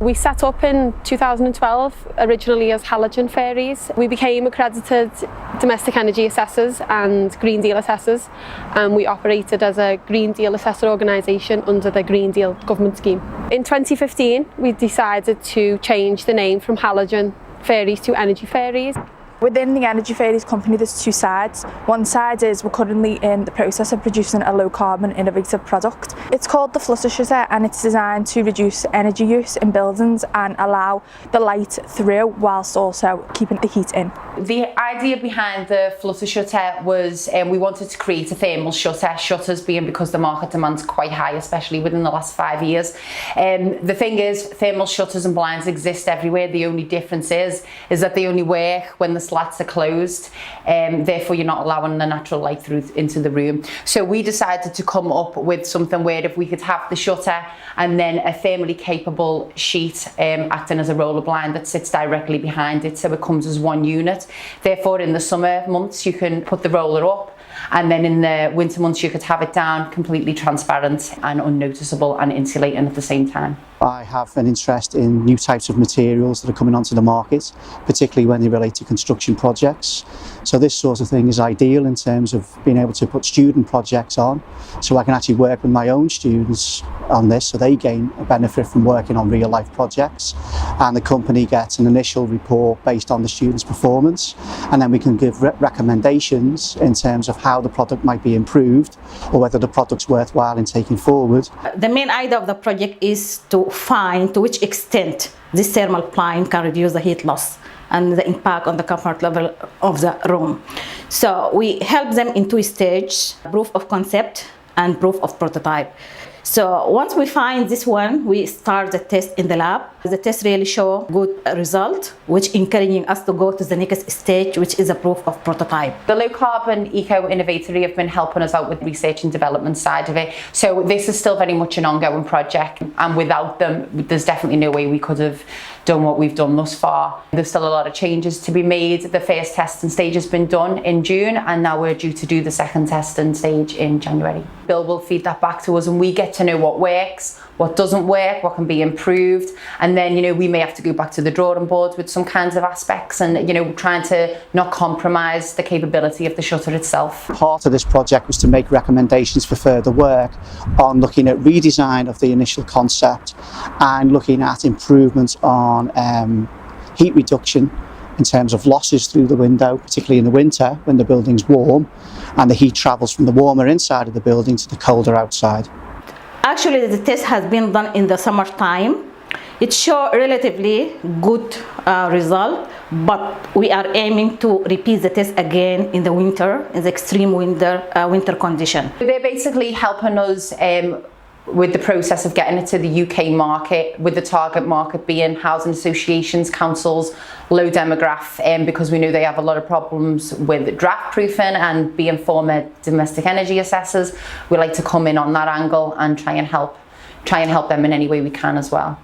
We set up in 2012, originally as halogen Fairies. We became accredited domestic energy assessors and Green Deal assessors, and we operated as a Green Deal assessor organisation under the Green Deal government scheme. In 2015, we decided to change the name from halogen Fairies to Energy Fairies. Within the Energy Fairies company there's two sides. One side is we're currently in the process of producing a low carbon innovative product. It's called the flutter shutter and it's designed to reduce energy use in buildings and allow the light through whilst also keeping the heat in. The idea behind the flutter shutter was we wanted to create a thermal shutter, shutters being because the market demand's quite high, especially within the last 5 years. The thing is, thermal shutters and blinds exist everywhere. The only difference is that they only work when the slats are closed, therefore you're not allowing the natural light through into the room. So we decided to come up with something where if we could have the shutter and then a thermally capable sheet acting as a roller blind that sits directly behind it, so it comes as one unit. Therefore in the summer months you can put the roller up, and then in the winter months you could have it down, completely transparent and unnoticeable and insulating at the same time. I have an interest in new types of materials that are coming onto the market, particularly when they relate to construction projects. So this sort of thing is ideal in terms of being able to put student projects on, so I can actually work with my own students on this, so they gain a benefit from working on real life projects, and the company gets an initial report based on the students' performance, and then we can give recommendations in terms of how the product might be improved or whether the product's worthwhile in taking forward. The main idea of the project is to find to which extent this thermal blind can reduce the heat loss and the impact on the comfort level of the room. So we help them in two stages: proof of concept and proof of prototype. So once we find this one, we start the test in the lab. The test really show good result, which encouraging us to go to the next stage, which is a proof of prototype. The Low Carbon Eco-Innovatory have been helping us out with research and development side of it. So this is still very much an ongoing project, and without them, there's definitely no way we could have done what we've done thus far. There's still a lot of changes to be made. The first testing stage has been done in June, and now we're due to do the second testing stage in January. Bill will feed that back to us, and we get to know what works, what doesn't work, what can be improved, and then we may have to go back to the drawing board with some kinds of aspects, and trying to not compromise the capability of the shutter itself. Part of this project was to make recommendations for further work on looking at redesign of the initial concept and looking at improvements on heat reduction in terms of losses through the window, particularly in the winter when the building's warm and the heat travels from the warmer inside of the building to the colder outside. Actually, the test has been done in the summertime. It showed relatively good result, but we are aiming to repeat the test again in the winter, in the extreme winter condition. They're basically helping us with the process of getting it to the UK market, with the target market being housing associations, councils, low demograph, because we know they have a lot of problems with draft proofing, and being former domestic energy assessors, we like to come in on that angle and try and help them in any way we can as well.